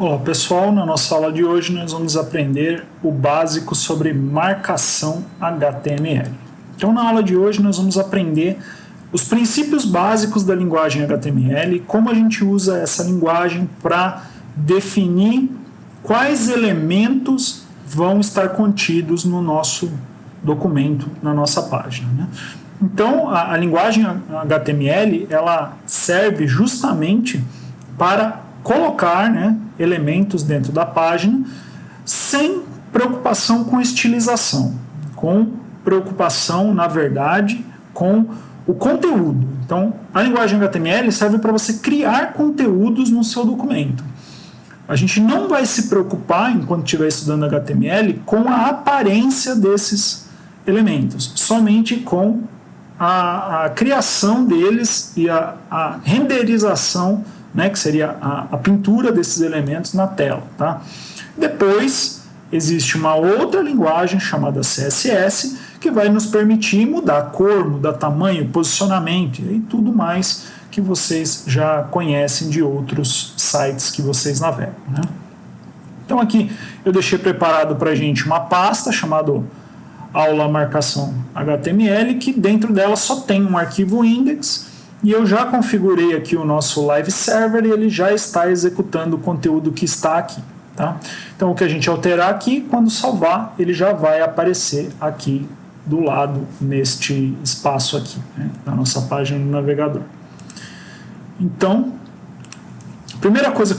Olá pessoal, na nossa aula de hoje nós vamos aprender o básico sobre marcação HTML. Então na aula de hoje nós vamos aprender os princípios básicos da linguagem HTML, como a gente usa essa linguagem para definir quais elementos vão estar contidos no nosso documento, na nossa página, né? Então a linguagem HTML ela serve justamente para colocar, né, elementos dentro da página sem preocupação com estilização, com preocupação, na verdade, com o conteúdo. Então, a linguagem HTML serve para você criar conteúdos no seu documento. A gente não vai se preocupar, enquanto estiver estudando HTML, com a aparência desses elementos, somente com a criação deles e a renderização, né, que seria a pintura desses elementos na tela. Tá? Depois, existe uma outra linguagem chamada CSS, que vai nos permitir mudar a cor, mudar tamanho, posicionamento e tudo mais que vocês já conhecem de outros sites que vocês navegam. Né? Então aqui eu deixei preparado para a gente uma pasta chamada aula marcação HTML, que dentro dela só tem um arquivo index. E eu já configurei aqui o nosso live server e ele já está executando o conteúdo que está aqui. Tá? Então o que a gente alterar aqui, quando salvar, ele já vai aparecer aqui do lado, neste espaço aqui, né, na nossa página no navegador. Então, a primeira coisa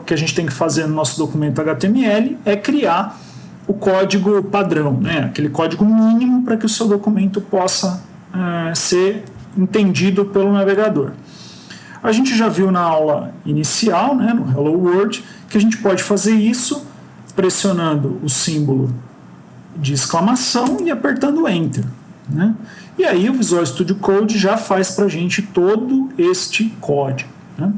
que a gente tem que fazer no nosso documento HTML é criar o código padrão, né, aquele código mínimo para que o seu documento possa ser entendido pelo navegador. A gente já viu na aula inicial, né, no Hello World, que a gente pode fazer isso pressionando o símbolo de exclamação e apertando Enter. Né? E aí o Visual Studio Code já faz para a gente todo este código. Né?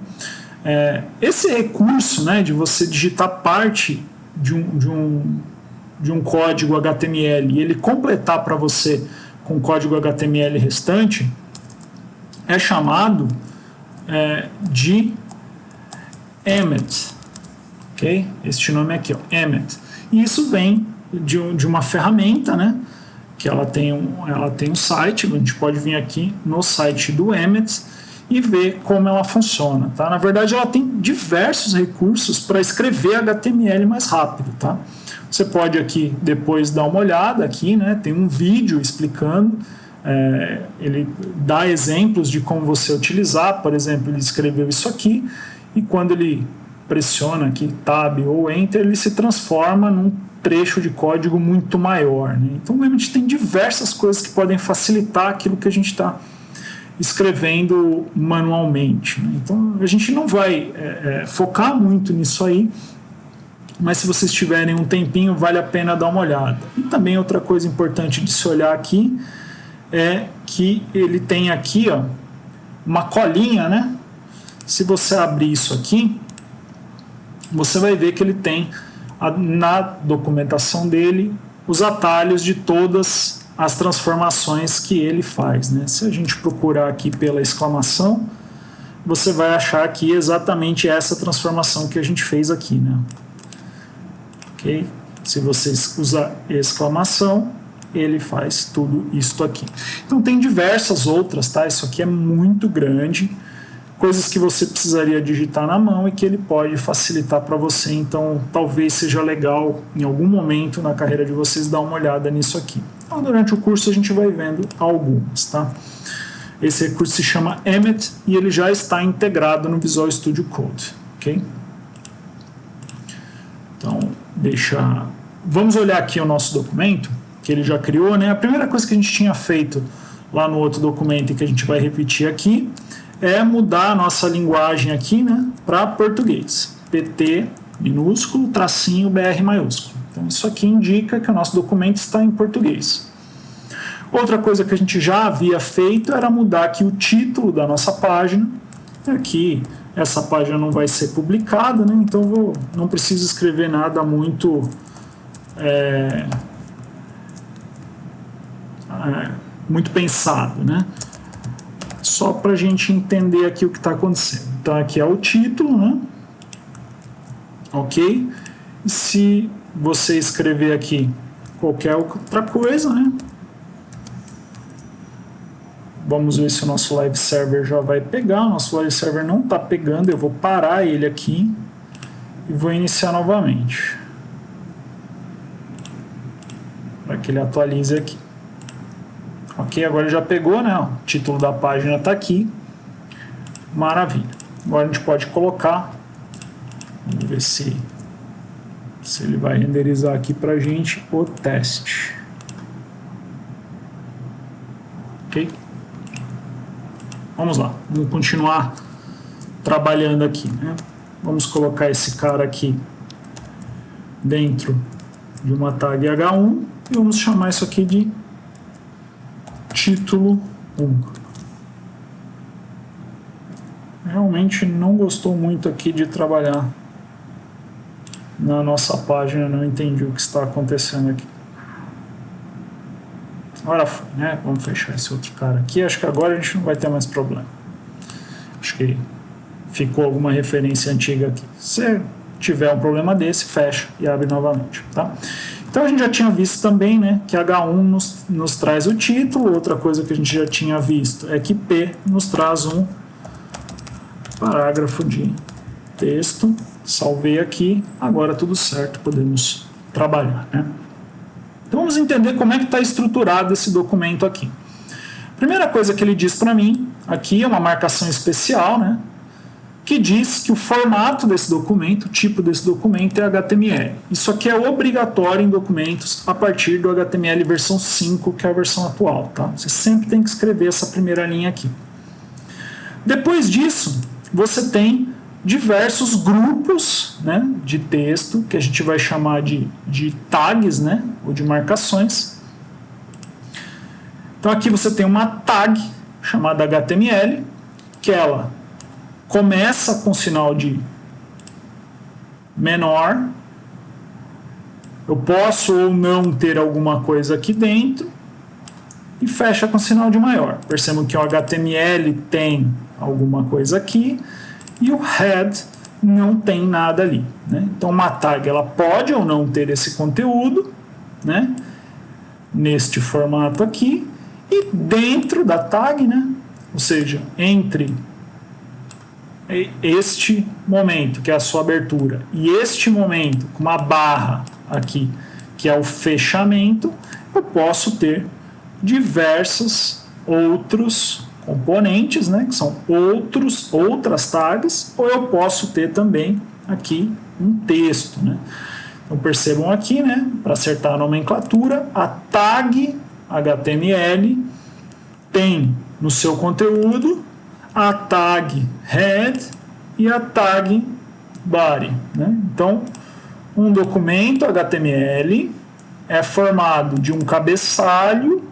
Esse recurso, né, de você digitar parte de um código HTML e ele completar para você com o código HTML restante, é chamado de Emmet. Okay? Este nome aqui, ó, Emmet. E isso vem de uma ferramenta, né, que ela tem um site. A gente pode vir aqui no site do Emmet e ver como ela funciona. Tá? Na verdade, ela tem diversos recursos para escrever HTML mais rápido. Tá? Você pode aqui depois dar uma olhada aqui, né, tem um vídeo explicando. Ele dá exemplos de como você utilizar. Por exemplo, ele escreveu isso aqui e quando ele pressiona aqui Tab ou Enter, ele se transforma num trecho de código muito maior. Né? Então, a gente tem diversas coisas que podem facilitar aquilo que a gente está escrevendo manualmente. Né? Então, a gente não vai focar muito nisso aí, mas se vocês tiverem um tempinho, vale a pena dar uma olhada. E também outra coisa importante de se olhar aqui é que ele tem aqui, ó, uma colinha, né? Se você abrir isso aqui, você vai ver que ele tem na documentação dele os atalhos de todas as transformações que ele faz, né? Se a gente procurar aqui pela exclamação, você vai achar aqui exatamente essa transformação que a gente fez aqui, né? Ok? Se você usar exclamação, ele faz tudo isso aqui. Então tem diversas outras, tá? Isso aqui é muito grande, coisas que você precisaria digitar na mão e que ele pode facilitar para você. Então talvez seja legal em algum momento na carreira de vocês dar uma olhada nisso aqui. Então, durante o curso a gente vai vendo algumas, tá? Esse recurso se chama Emmet e ele já está integrado no Visual Studio Code, ok? Então vamos olhar aqui o nosso documento que ele já criou, né? A primeira coisa que a gente tinha feito lá no outro documento e que a gente vai repetir aqui é mudar a nossa linguagem aqui, né, para português. PT minúsculo, tracinho, BR maiúsculo. Então isso aqui indica que o nosso documento está em português. Outra coisa que a gente já havia feito era mudar aqui o título da nossa página. Aqui essa página não vai ser publicada, né? Então não preciso escrever nada muito muito pensado, né? Só para a gente entender aqui o que está acontecendo. Então aqui é o título, né? ok? Se você escrever aqui qualquer outra coisa, né? Vamos ver se o nosso live server já vai pegar. O nosso live server não está pegando, eu vou parar ele aqui e vou iniciar novamente, para que ele atualize aqui. Ok, agora ele já pegou, né? O título da página está aqui. Maravilha. Agora a gente pode colocar. Vamos ver se ele vai renderizar aqui para a gente o teste. Ok? Vamos lá, vamos continuar trabalhando aqui, né? Vamos colocar esse cara aqui dentro de uma tag H1 e vamos chamar isso aqui de título 1. Realmente não gostou muito aqui de trabalhar na nossa página, não entendi o que está acontecendo aqui. Agora foi, né? Vamos fechar esse outro cara aqui. Acho que agora a gente não vai ter mais problema. Acho que ficou alguma referência antiga aqui. Se tiver um problema desse, fecha e abre novamente, tá? Então a gente já tinha visto também, né, que H1 nos traz o título. Outra coisa que a gente já tinha visto é que P nos traz um parágrafo de texto. Salvei aqui, agora tudo certo, podemos trabalhar, né? Então vamos entender como é que está estruturado esse documento aqui. Primeira coisa que ele diz para mim, aqui é uma marcação especial, né? Que diz que o formato desse documento, o tipo desse documento é HTML. Isso aqui é obrigatório em documentos a partir do HTML versão 5, que é a versão atual, tá? Você sempre tem que escrever essa primeira linha aqui. Depois disso, você tem diversos grupos, né, de texto, que a gente vai chamar de tags, né, ou de marcações. Então aqui você tem uma tag chamada HTML, que ela começa com sinal de menor. Eu posso ou não ter alguma coisa aqui dentro e fecha com sinal de maior. Percebam que o HTML tem alguma coisa aqui e o head não tem nada ali, né? Então uma tag ela pode ou não ter esse conteúdo, né, neste formato aqui, e dentro da tag, né, ou seja, entre este momento, que é a sua abertura, e este momento, com uma barra aqui, que é o fechamento, eu posso ter diversos outros componentes, né, que são outras tags, ou eu posso ter também aqui um texto, né? Então percebam aqui, né, para acertar a nomenclatura, a tag HTML tem no seu conteúdo a tag head e a tag body, né? Então, um documento HTML é formado de um cabeçalho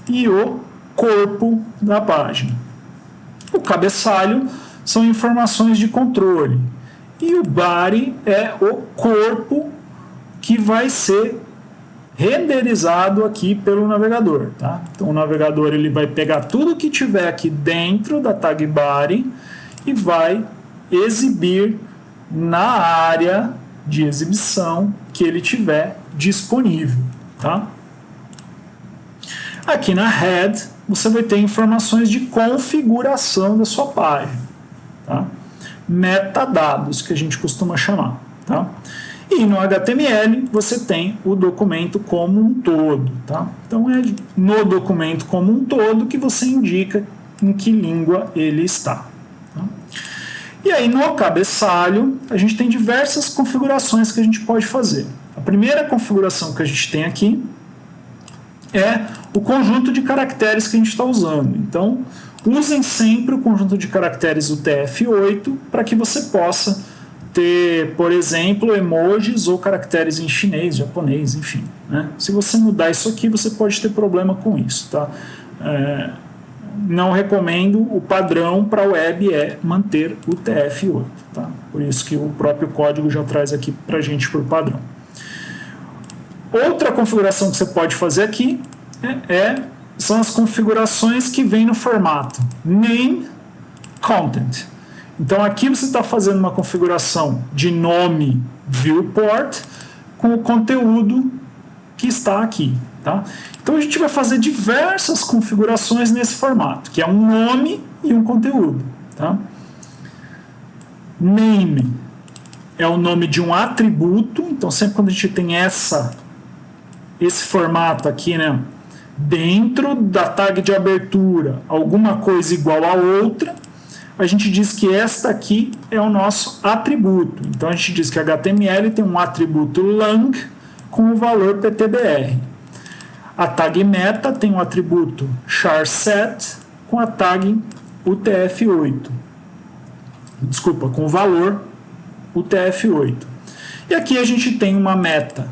e o corpo da página. O cabeçalho são informações de controle e o body é o corpo que vai ser renderizado aqui pelo navegador, tá? Então o navegador ele vai pegar tudo que tiver aqui dentro da tag body e vai exibir na área de exibição que ele tiver disponível, tá? Aqui na head você vai ter informações de configuração da sua página, tá? Metadados, que a gente costuma chamar, tá? E no HTML você tem o documento como um todo, tá? Então é no documento como um todo que você indica em que língua ele está, tá? E aí no cabeçalho a gente tem diversas configurações que a gente pode fazer. A primeira configuração que a gente tem aqui é o conjunto de caracteres que a gente está usando. Então, usem sempre o conjunto de caracteres UTF-8 para que você possa ter, por exemplo, emojis ou caracteres em chinês, japonês, enfim, né? Se você mudar isso aqui, você pode ter problema com isso, tá? Não recomendo, o padrão para a web é manter UTF-8, tá? Por isso que o próprio código já traz aqui para a gente por padrão. Outra configuração que você pode fazer aqui são as configurações que vêm no formato name content. Então aqui você está fazendo uma configuração de nome viewport com o conteúdo que está aqui. Tá? Então a gente vai fazer diversas configurações nesse formato, que é um nome e um conteúdo. Tá? Name é o nome de um atributo, então sempre quando a gente tem esse formato aqui, né, dentro da tag de abertura, alguma coisa igual a outra, a gente diz que esta aqui é o nosso atributo. Então a gente diz que HTML tem um atributo lang com o valor PTBR. A tag meta tem um atributo charset com a tag UTF-8. Desculpa, com o valor UTF-8. E aqui a gente tem uma meta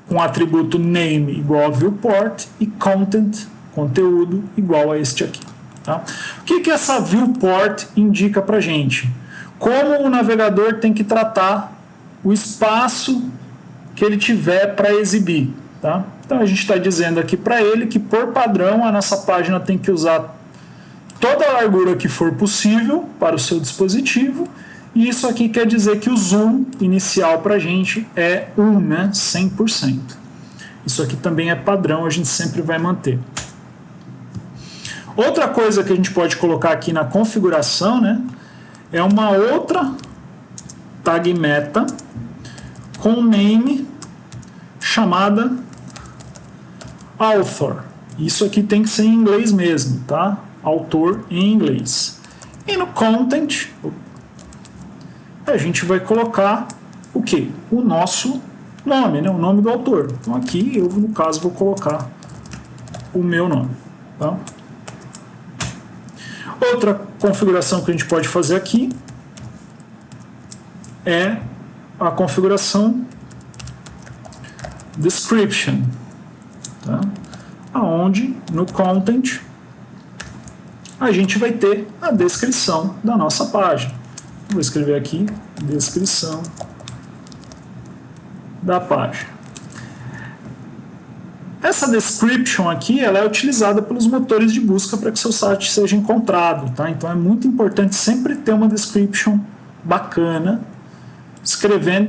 com atributo name igual a viewport e content, conteúdo, igual a este aqui. Tá? O que essa viewport indica para a gente? Como o navegador tem que tratar o espaço que ele tiver para exibir. Tá? Então a gente está dizendo aqui para ele que, por padrão, a nossa página tem que usar toda a largura que for possível para o seu dispositivo, e isso aqui quer dizer que o zoom inicial para a gente é 1, né? 100%. Isso aqui também é padrão, a gente sempre vai manter. Outra coisa que a gente pode colocar aqui na configuração, né, é uma outra tag meta com name chamada author. Isso aqui tem que ser em inglês mesmo, tá? Autor em inglês. E no content, a gente vai colocar o quê? O nosso nome, né? O nome do autor. Então aqui eu, no caso, vou colocar o meu nome. Tá? Outra configuração que a gente pode fazer aqui é a configuração description, tá? Aonde no content a gente vai ter a descrição da nossa página. Vou escrever aqui descrição da página. Essa description aqui, ela é utilizada pelos motores de busca para que seu site seja encontrado, tá? Então é muito importante sempre ter uma description bacana,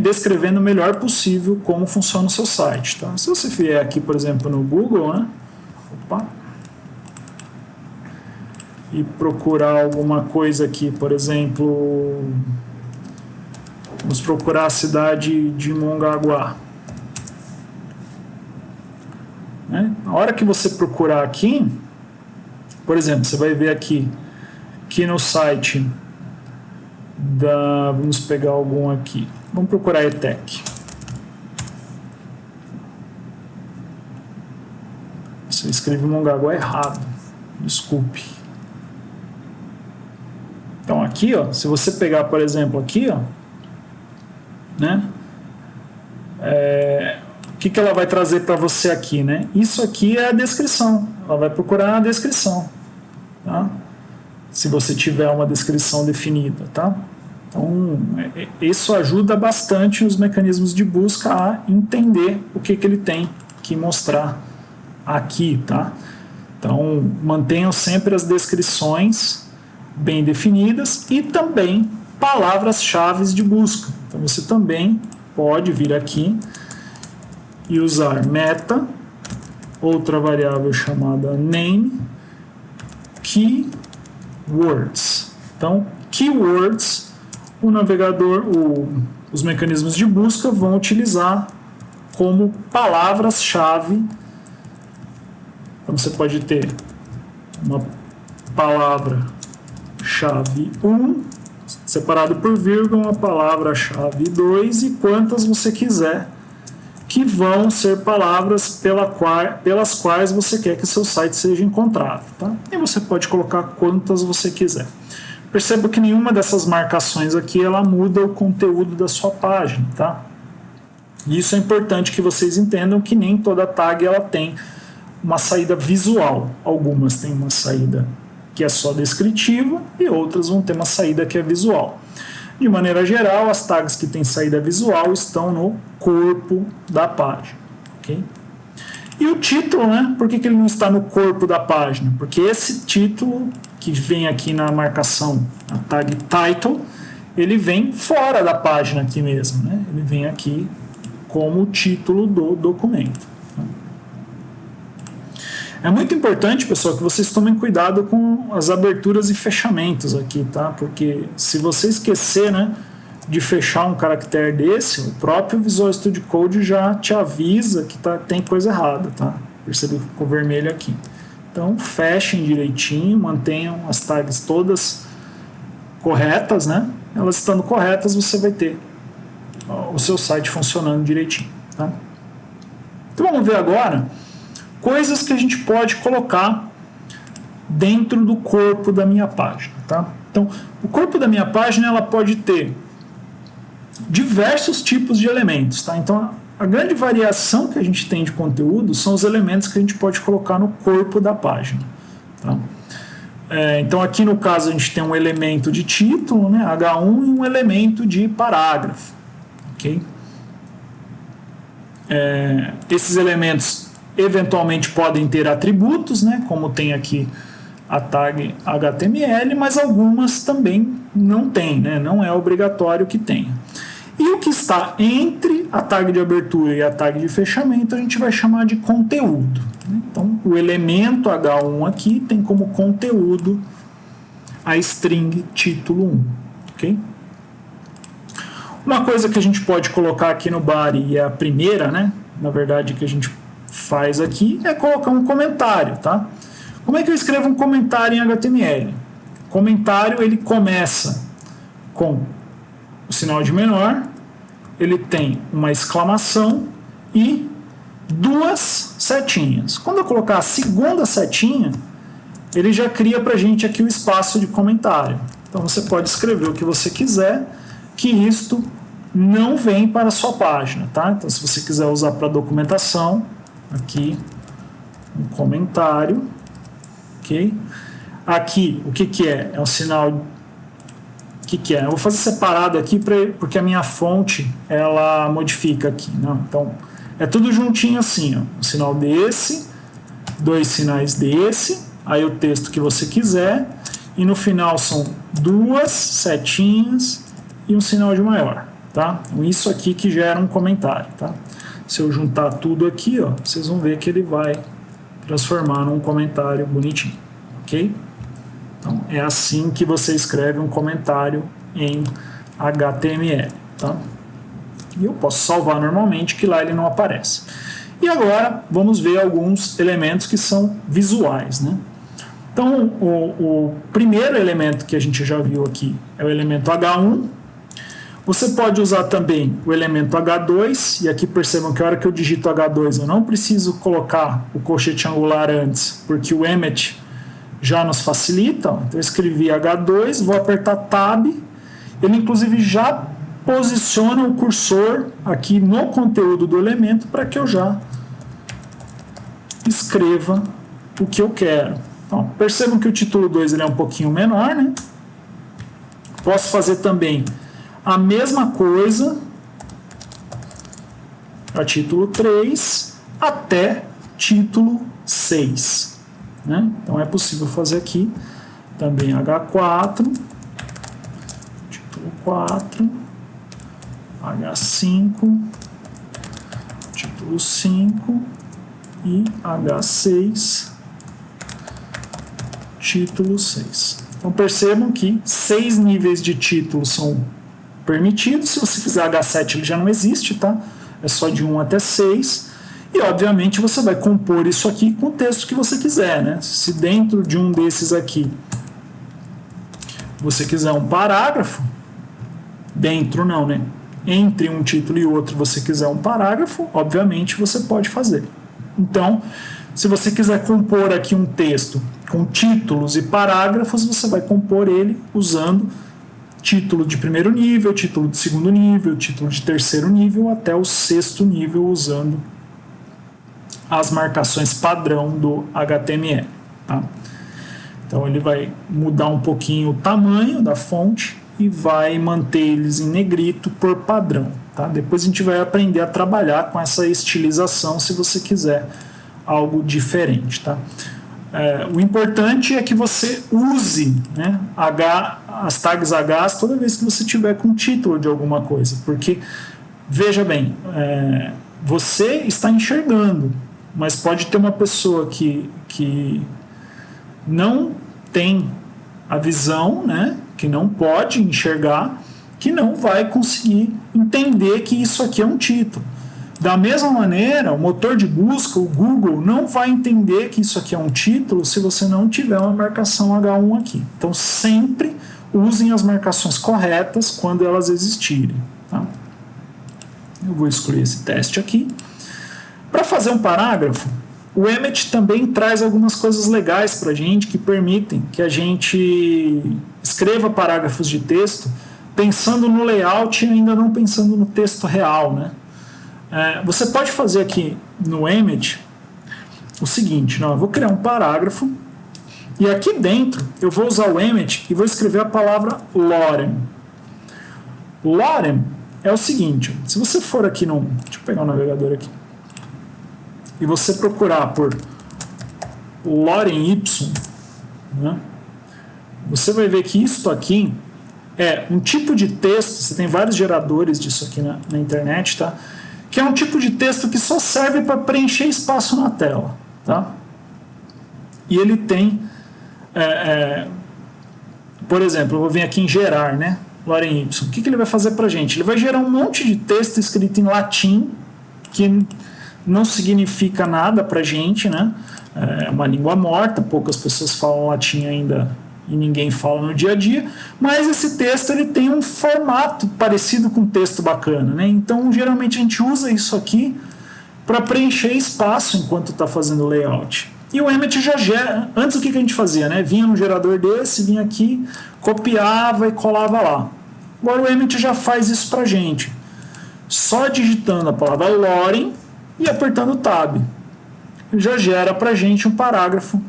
descrevendo o melhor possível como funciona o seu site, tá? Se você vier aqui, por exemplo, no Google, né? E procurar alguma coisa aqui, por exemplo, vamos procurar a cidade de Mongaguá. Né? Na hora que você procurar aqui, por exemplo, você vai ver aqui que no site da... Vamos pegar algum aqui. Vamos procurar ETEC. Você escreve Mongaguá errado. Desculpe. Então aqui, ó, se você pegar, por exemplo, aqui, ó, né? O que ela vai trazer para você aqui, né? Isso aqui é a descrição. Ela vai procurar a descrição, tá? Se você tiver uma descrição definida, tá? Então, isso ajuda bastante os mecanismos de busca a entender o que ele tem que mostrar aqui, tá? Então, mantenham sempre as descrições bem definidas e também palavras-chave de busca. Então, você também pode vir aqui e usar meta, outra variável chamada name, keywords. Então, keywords, o navegador, os mecanismos de busca vão utilizar como palavras-chave. Então, você pode ter uma palavra-chave 1, separado por vírgula, uma palavra-chave 2 e quantas você quiser, que vão ser palavras pelas quais você quer que seu site seja encontrado. Tá? E você pode colocar quantas você quiser. Perceba que nenhuma dessas marcações aqui ela muda o conteúdo da sua página. Tá? E isso é importante que vocês entendam que nem toda tag ela tem uma saída visual. Algumas têm uma saída que é só descritiva e outras vão ter uma saída que é visual. De maneira geral, as tags que têm saída visual estão no corpo da página. Okay? E o título, né? Por que ele não está no corpo da página? Porque esse título, que vem aqui na marcação, a tag title, ele vem fora da página aqui mesmo, né? Ele vem aqui como título do documento. É muito importante, pessoal, que vocês tomem cuidado com as aberturas e fechamentos aqui, tá? Porque se você esquecer, né, de fechar um caractere desse, o próprio Visual Studio Code já te avisa que tem coisa errada, tá? Percebeu que ficou vermelho aqui. Então, fechem direitinho, mantenham as tags todas corretas, né? Elas estando corretas, você vai ter o seu site funcionando direitinho, tá? Então, vamos ver agora coisas que a gente pode colocar dentro do corpo da minha página, tá? Então, o corpo da minha página, ela pode ter diversos tipos de elementos, tá? Então, a grande variação que a gente tem de conteúdo são os elementos que a gente pode colocar no corpo da página, tá? Então, aqui no caso, a gente tem um elemento de título, né, H1, e um elemento de parágrafo, ok? Esses elementos eventualmente podem ter atributos, né, como tem aqui a tag HTML, mas algumas também não tem, né, não é obrigatório que tenha. E o que está entre a tag de abertura e a tag de fechamento a gente vai chamar de conteúdo. Então, o elemento H1 aqui tem como conteúdo a string título 1. Okay? Uma coisa que a gente pode colocar aqui no body, e é a primeira, né, na verdade, que a gente faz aqui, é colocar um comentário. Tá? Como é que eu escrevo um comentário em HTML? O comentário ele começa com o sinal de menor, ele tem uma exclamação e duas setinhas. Quando eu colocar a segunda setinha, ele já cria para a gente aqui o espaço de comentário. Então você pode escrever o que você quiser, que isto não vem para a sua página, tá? Então se você quiser usar para documentação, aqui um comentário, ok? Aqui, o que é? É um sinal. O que é? Eu vou fazer separado aqui porque a minha fonte ela modifica aqui. Não? Então, é tudo juntinho assim. Ó. Um sinal desse, dois sinais desse, aí o texto que você quiser, e no final são duas setinhas e um sinal de maior. Tá? Então, isso aqui que gera um comentário. Tá? Se eu juntar tudo aqui, ó, vocês vão ver que ele vai transformar num comentário bonitinho. Ok? Então, é assim que você escreve um comentário em HTML. Tá? E eu posso salvar normalmente, que lá ele não aparece. E agora, vamos ver alguns elementos que são visuais. Né? Então, o primeiro elemento que a gente já viu aqui é o elemento H1. Você pode usar também o elemento H2, e aqui percebam que a hora que eu digito H2, eu não preciso colocar o colchete angular antes, porque o Emmet já nos facilita. Então eu escrevi H2, vou apertar Tab, ele inclusive já posiciona o cursor aqui no conteúdo do elemento para que eu já escreva o que eu quero. Então, percebam que o título 2 ele é um pouquinho menor, né? Posso fazer também a mesma coisa a título 3 até título 6. Né? Então é possível fazer aqui também H4, título 4, H5, título 5 e H6, título 6. Então percebam que 6 níveis de título são permitidos. Se você fizer H7 ele já não existe, tá? É só de 1 até 6. E, obviamente, você vai compor isso aqui com o texto que você quiser, né? Se dentro de um desses aqui você quiser um parágrafo, dentro não, né? Entre um título e outro você quiser um parágrafo, obviamente você pode fazer. Então, se você quiser compor aqui um texto com títulos e parágrafos, você vai compor ele usando título de primeiro nível, título de segundo nível, título de terceiro nível, até o 6º nível, usando as marcações padrão do HTML. Tá? Então ele vai mudar um pouquinho o tamanho da fonte e vai manter eles em negrito por padrão. Tá? Depois a gente vai aprender a trabalhar com essa estilização se você quiser algo diferente. Tá? O importante é que você use, né, as tags H toda vez que você tiver com título de alguma coisa, porque, veja bem, você está enxergando, mas pode ter uma pessoa que não tem a visão, né, que não pode enxergar, que não vai conseguir entender que isso aqui é um título. Da mesma maneira, o motor de busca, o Google, não vai entender que isso aqui é um título se você não tiver uma marcação H1 aqui. Então, sempre usem as marcações corretas quando elas existirem. Tá? Eu vou excluir esse teste aqui. Para fazer um parágrafo, o Emmet também traz algumas coisas legais para a gente que permitem que a gente escreva parágrafos de texto pensando no layout e ainda não pensando no texto real, né? Você pode fazer aqui no Emmet o seguinte, eu vou criar um parágrafo e aqui dentro eu vou usar o Emmet e vou escrever a palavra lorem. Lorem é o seguinte, se você for aqui deixa eu pegar o navegador aqui, e você procurar por lorem y, né, você vai ver que isso aqui é um tipo de texto, você tem vários geradores disso aqui na internet, tá? Que é um tipo de texto que só serve para preencher espaço na tela. Tá? E ele tem, por exemplo, eu vou vir aqui em gerar, né? lorem y. O que ele vai fazer para a gente? Ele vai gerar um monte de texto escrito em latim, que não significa nada para a gente, né? É uma língua morta, poucas pessoas falam latim ainda e ninguém fala no dia a dia, mas esse texto ele tem um formato parecido com um texto bacana, né? Então geralmente a gente usa isso aqui para preencher espaço enquanto está fazendo o layout. E o Emmet já gera, antes o que a gente fazia, né? Vinha num gerador desse, vinha aqui, copiava e colava lá. Agora o Emmet já faz isso para a gente, só digitando a palavra lorem e apertando o tab. Ele já gera para a gente um parágrafo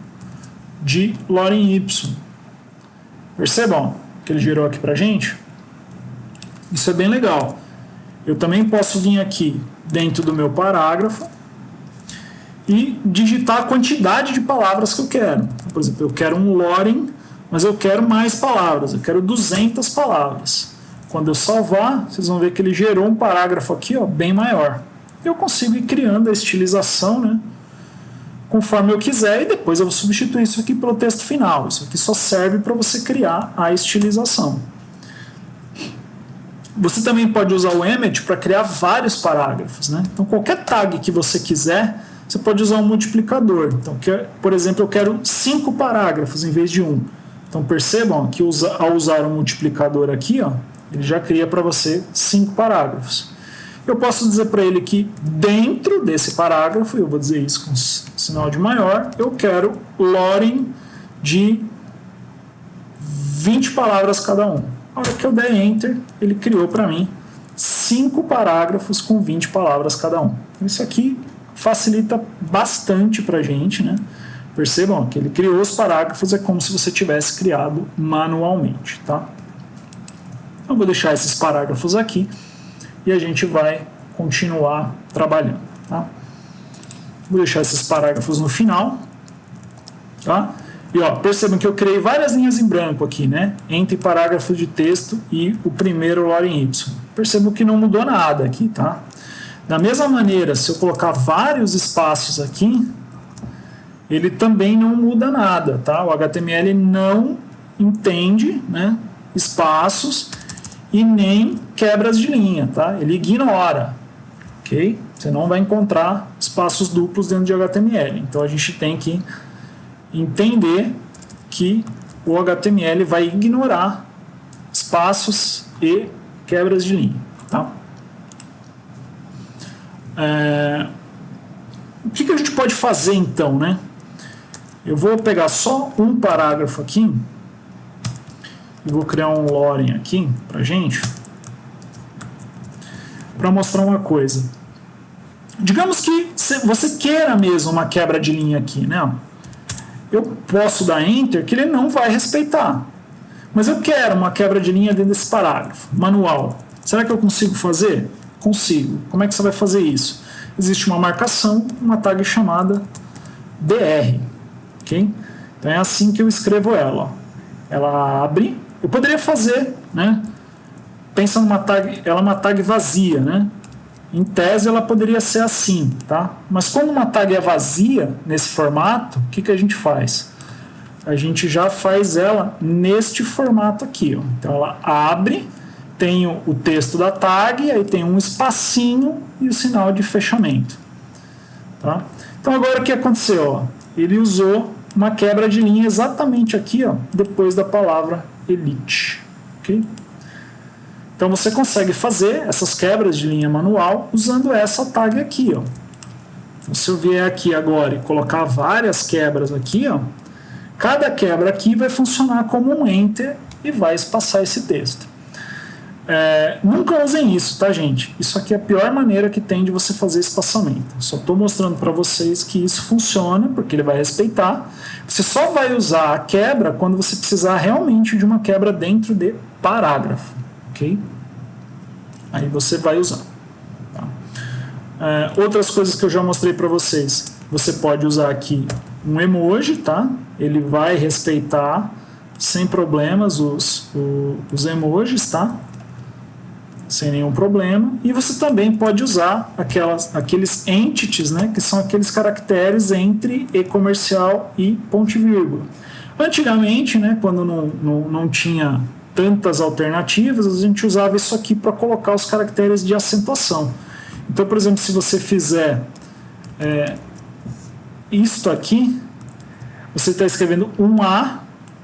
de lorem y. Percebam que ele gerou aqui para a gente? Isso é bem legal. Eu também posso vir aqui dentro do meu parágrafo e digitar a quantidade de palavras que eu quero. Por exemplo, eu quero um lorem, mas eu quero mais palavras. Eu quero 200 palavras. Quando eu salvar, vocês vão ver que ele gerou um parágrafo aqui bem maior. Eu consigo ir criando a estilização, né? Conforme eu quiser, e depois eu vou substituir isso aqui pelo texto final. Isso aqui só serve para você criar a estilização. Você também pode usar o Emmet para criar vários parágrafos, né? Então, qualquer tag que você quiser, você pode usar um multiplicador. Então, por exemplo, eu quero 5 parágrafos em vez de 1. Então, percebam que ao usar um multiplicador aqui, ele já cria para você 5 parágrafos. Eu posso dizer para ele que dentro desse parágrafo, eu vou dizer isso com sinal de maior, eu quero lorem de 20 palavras cada um. A hora que eu der Enter, ele criou para mim 5 parágrafos com 20 palavras cada um. Isso aqui facilita bastante para a gente, né? Percebam que ele criou os parágrafos, é como se você tivesse criado manualmente, tá? Então, eu vou deixar esses parágrafos aqui e a gente vai continuar trabalhando, tá? Vou deixar esses parágrafos no final, tá? E percebam que eu criei várias linhas em branco aqui, né? Entre parágrafos de texto e o primeiro lorem y. Percebam que não mudou nada aqui, tá? Da mesma maneira, se eu colocar vários espaços aqui, ele também não muda nada, tá? O HTML não entende, né, espaços e nem quebras de linha, tá? Ele ignora, ok? Você não vai encontrar espaços duplos dentro de HTML. Então a gente tem que entender que o HTML vai ignorar espaços e quebras de linha, tá? O que a gente pode fazer então, né? Eu vou pegar só um parágrafo aqui e vou criar um lorem aqui pra gente para mostrar uma coisa. Digamos que você queira mesmo uma quebra de linha aqui, né? Eu posso dar Enter que ele não vai respeitar, mas eu quero uma quebra de linha dentro desse parágrafo, manual. Será que eu consigo fazer? Consigo. Como é que você vai fazer isso? Existe uma marcação, uma tag chamada dr, ok? Então é assim que eu escrevo ela, ó. Ela abre, eu poderia fazer, né? Pensa numa tag, ela é uma tag vazia, né? Em tese ela poderia ser assim, tá? Mas como uma tag é vazia nesse formato, o que a gente faz? A gente já faz ela neste formato aqui, ó. Então ela abre, tem o texto da tag, aí tem um espacinho e o sinal de fechamento, tá? Então agora o que aconteceu? Ó? Ele usou uma quebra de linha exatamente aqui, ó, depois da palavra elite, ok? Então você consegue fazer essas quebras de linha manual usando essa tag aqui, ó. Então, se eu vier aqui agora e colocar várias quebras aqui, ó, cada quebra aqui vai funcionar como um enter e vai espaçar esse texto. Nunca usem isso, tá, gente? Isso aqui é a pior maneira que tem de você fazer espaçamento. Só estou mostrando para vocês que isso funciona, porque ele vai respeitar. Você só vai usar a quebra quando você precisar realmente de uma quebra dentro de parágrafo, ok? Aí você vai usar. Tá? Outras coisas que eu já mostrei para vocês. Você pode usar aqui um emoji, tá? Ele vai respeitar sem problemas os emojis, tá? Sem nenhum problema. E você também pode usar aqueles entities, né, que são aqueles caracteres entre e comercial e ponto e vírgula. Antigamente, né, quando não tinha tantas alternativas, a gente usava isso aqui para colocar os caracteres de acentuação. Então, por exemplo, se você fizer isto aqui, você está escrevendo um A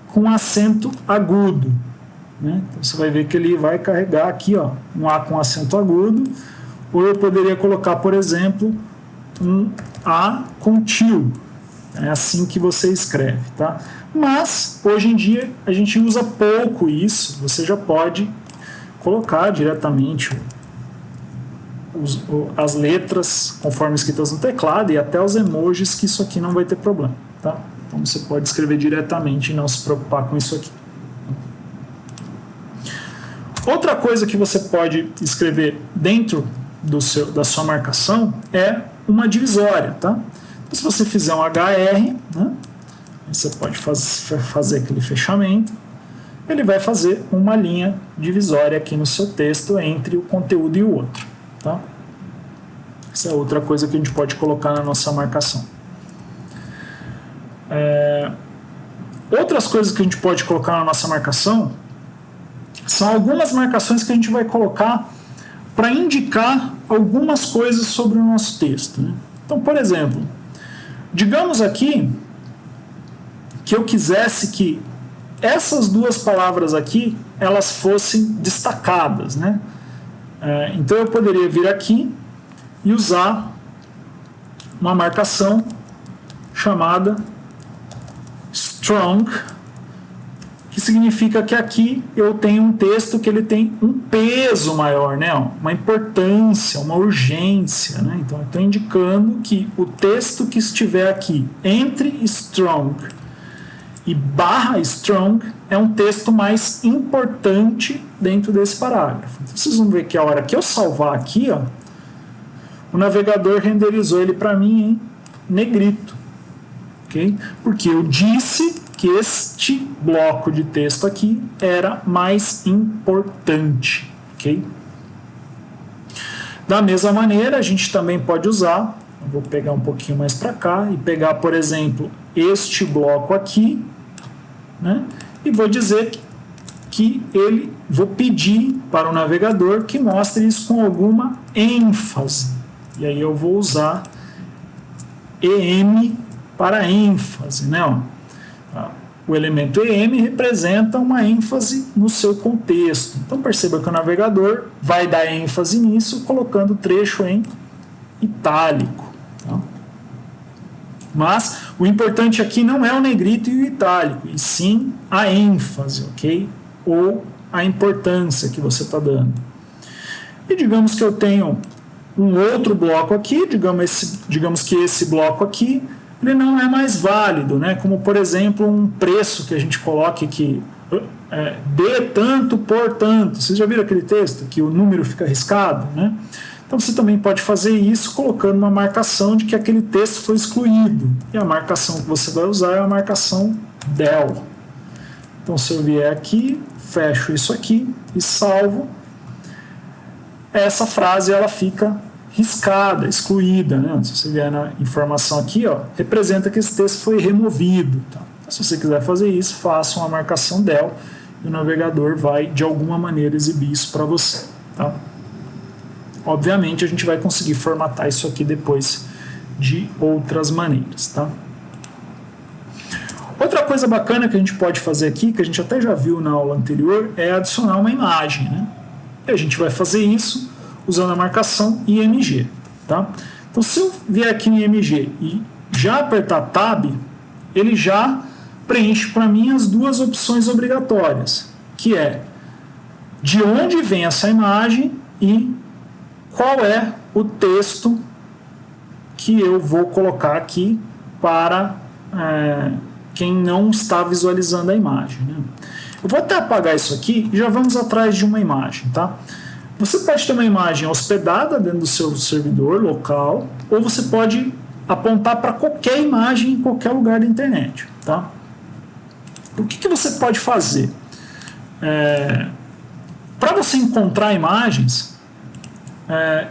com acento agudo. Né? Então você vai ver que ele vai carregar aqui, ó, um A com acento agudo, ou eu poderia colocar, por exemplo, um A com tio. É assim que você escreve, tá? Mas hoje em dia a gente usa pouco isso. Você já pode colocar diretamente as letras conforme escritas no teclado e até os emojis, que isso aqui não vai ter problema, tá? Então você pode escrever diretamente e não se preocupar com isso aqui. Outra coisa que você pode escrever dentro da sua marcação é uma divisória, tá? Então, se você fizer um HR, né, você pode fazer aquele fechamento, ele vai fazer uma linha divisória aqui no seu texto entre o conteúdo e o outro, tá? Essa é outra coisa que a gente pode colocar na nossa marcação. Outras coisas que a gente pode colocar na nossa marcação são algumas marcações que a gente vai colocar para indicar algumas coisas sobre o nosso texto, né? Então, por exemplo, digamos aqui que eu quisesse que essas duas palavras aqui elas fossem destacadas, né? Então eu poderia vir aqui e usar uma marcação chamada strong, que significa que aqui eu tenho um texto que ele tem um peso maior, né? Uma importância, uma urgência, né? Então eu estou indicando que o texto que estiver aqui entre strong e barra strong é um texto mais importante dentro desse parágrafo. Então, vocês vão ver que a hora que eu salvar aqui, ó, o navegador renderizou ele para mim em negrito, ok? Porque eu disse que este bloco de texto aqui era mais importante, ok? Da mesma maneira, a gente também pode usar, eu vou pegar um pouquinho mais para cá e pegar, por exemplo, este bloco aqui, né? E vou dizer que vou pedir para o navegador que mostre isso com alguma ênfase. E aí eu vou usar EM para ênfase, né? O elemento EM representa uma ênfase no seu contexto. Então perceba que o navegador vai dar ênfase nisso colocando o trecho em itálico. Tá? Mas o importante aqui não é o negrito e o itálico, e sim a ênfase, ok? Ou a importância que você está dando. E digamos que eu tenho um outro bloco aqui, digamos que esse bloco aqui ele não é mais válido, né? Como, por exemplo, um preço que a gente coloque aqui, de tanto por tanto. Vocês já viram aquele texto que o número fica riscado, né? Então você também pode fazer isso colocando uma marcação de que aquele texto foi excluído. E a marcação que você vai usar é a marcação del. Então se eu vier aqui, fecho isso aqui e salvo, essa frase ela fica riscada, excluída, né? Se você vier na informação aqui, ó, representa que esse texto foi removido. Tá? Então, se você quiser fazer isso, faça uma marcação del e o navegador vai de alguma maneira exibir isso para você. Tá? Obviamente a gente vai conseguir formatar isso aqui depois de outras maneiras. Tá? Outra coisa bacana que a gente pode fazer aqui, que a gente até já viu na aula anterior, é adicionar uma imagem. Né? E a gente vai fazer isso usando a marcação IMG. Tá? Então, se eu vier aqui no IMG e já apertar Tab, ele já preenche para mim as duas opções obrigatórias, que é de onde vem essa imagem e qual é o texto que eu vou colocar aqui para quem não está visualizando a imagem. Né? Eu vou até apagar isso aqui e já vamos atrás de uma imagem. Tá? Você pode ter uma imagem hospedada dentro do seu servidor local, ou você pode apontar para qualquer imagem em qualquer lugar da internet. Tá? O que você pode fazer? Para você encontrar imagens,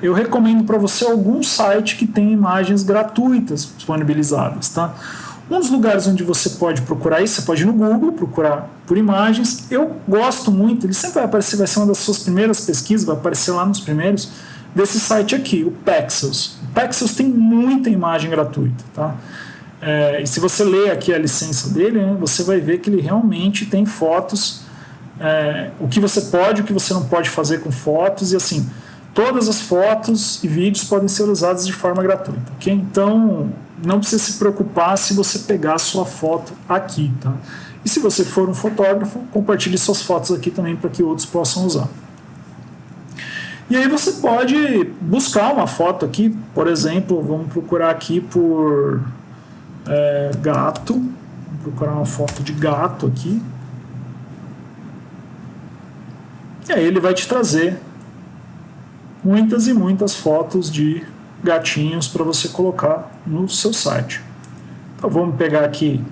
eu recomendo para você algum site que tem imagens gratuitas disponibilizadas. Tá? Um dos lugares onde você pode procurar isso, você pode ir no Google, procurar por imagens. Eu gosto muito, ele sempre vai aparecer, vai ser uma das suas primeiras pesquisas, vai aparecer lá nos primeiros, desse site aqui, o Pexels. O Pexels tem muita imagem gratuita. Tá? E se você ler aqui a licença dele, né, você vai ver que ele realmente tem fotos, o que você pode, o que você não pode fazer com fotos, e assim, todas as fotos e vídeos podem ser usados de forma gratuita. Okay? Então, não precisa se preocupar se você pegar a sua foto aqui. Tá? E se você for um fotógrafo, compartilhe suas fotos aqui também para que outros possam usar. E aí você pode buscar uma foto aqui, por exemplo, vamos procurar aqui por gato, vou procurar uma foto de gato aqui, e aí ele vai te trazer muitas e muitas fotos de gatinhos para você colocar no seu site. Então vamos pegar aqui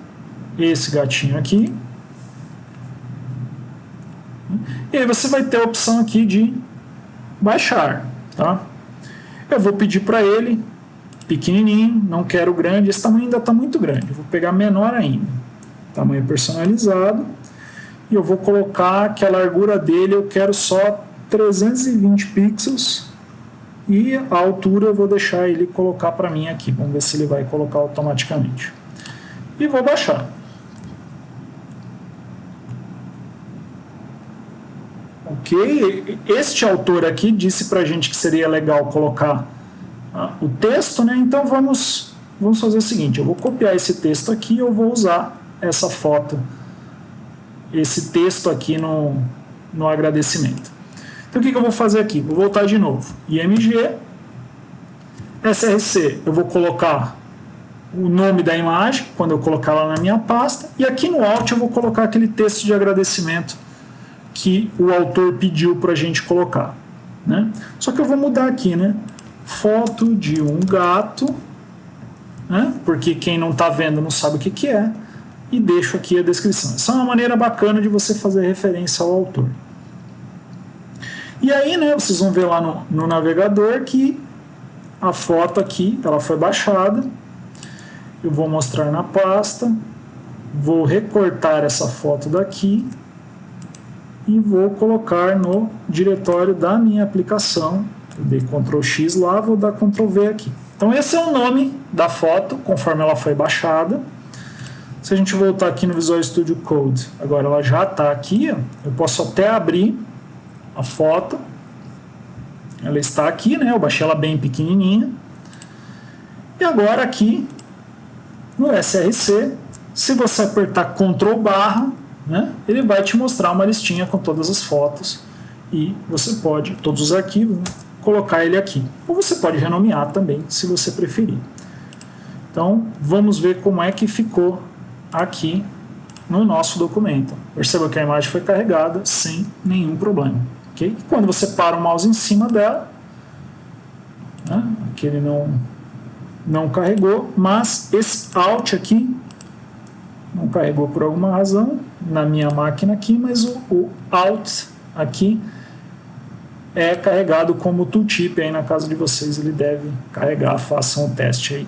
esse gatinho aqui, e aí você vai ter a opção aqui de baixar. Tá? Eu vou pedir para ele pequenininho, não quero grande, esse tamanho ainda está muito grande, eu vou pegar menor ainda, tamanho personalizado, e eu vou colocar que a largura dele eu quero só 320 pixels, e a altura eu vou deixar ele colocar para mim aqui, vamos ver se ele vai colocar automaticamente, e vou baixar. Ok, este autor aqui disse para a gente que seria legal colocar o texto, né? Então vamos fazer o seguinte, eu vou copiar esse texto aqui e eu vou usar essa foto, esse texto aqui no agradecimento. Então o que eu vou fazer aqui? Vou voltar de novo, IMG, SRC, eu vou colocar o nome da imagem, quando eu colocar lá na minha pasta, e aqui no Alt eu vou colocar aquele texto de agradecimento que o autor pediu para a gente colocar. Né? Só que eu vou mudar aqui, né? Foto de um gato, né? Porque quem não está vendo não sabe o que é, e deixo aqui a descrição. Essa é uma maneira bacana de você fazer referência ao autor. E aí, né, vocês vão ver lá no navegador que a foto aqui ela foi baixada. Eu vou mostrar na pasta, vou recortar essa foto daqui e vou colocar no diretório da minha aplicação. Eu dei Ctrl X lá, vou dar Ctrl V aqui. Então esse é o nome da foto, conforme ela foi baixada. Se a gente voltar aqui no Visual Studio Code, agora ela já está aqui, ó. Eu posso até abrir a foto. Ela está aqui, né? Eu baixei ela bem pequenininha. E agora aqui, no SRC, se você apertar Ctrl barra, né, ele vai te mostrar uma listinha com todas as fotos e você pode, todos os arquivos, né, colocar ele aqui. Ou você pode renomear também, se você preferir. Então, vamos ver como é que ficou aqui no nosso documento. Perceba que a imagem foi carregada sem nenhum problema. Okay? E quando você para o mouse em cima dela, né? Aqui ele não carregou, mas esse Alt aqui não carregou por alguma razão na minha máquina aqui, mas o Alt aqui é carregado como tooltip aí na casa de vocês, ele deve carregar, façam o teste aí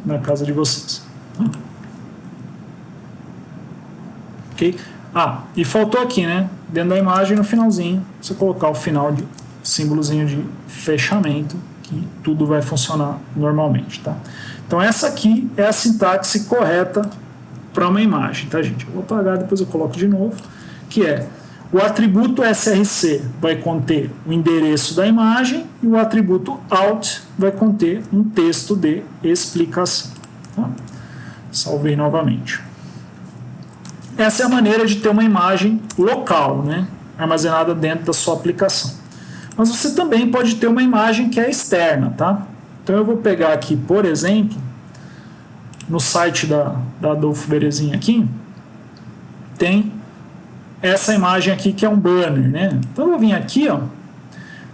na casa de vocês. Ok? E faltou aqui, né? Dentro da imagem, no finalzinho, você colocar o final de símbolozinho de fechamento, que tudo vai funcionar normalmente, tá? Então essa aqui é a sintaxe correta para uma imagem, tá, gente? Eu vou apagar, depois eu coloco de novo, que é o atributo src vai conter o endereço da imagem e o atributo alt vai conter um texto de explicação. Tá? Salvei novamente. Essa é a maneira de ter uma imagem local, né? Armazenada dentro da sua aplicação. Mas você também pode ter uma imagem que é externa, tá? Então eu vou pegar aqui, por exemplo, no site da Adolfo Berezinha aqui, tem essa imagem aqui que é um banner, né? Então eu vou vir aqui, ó.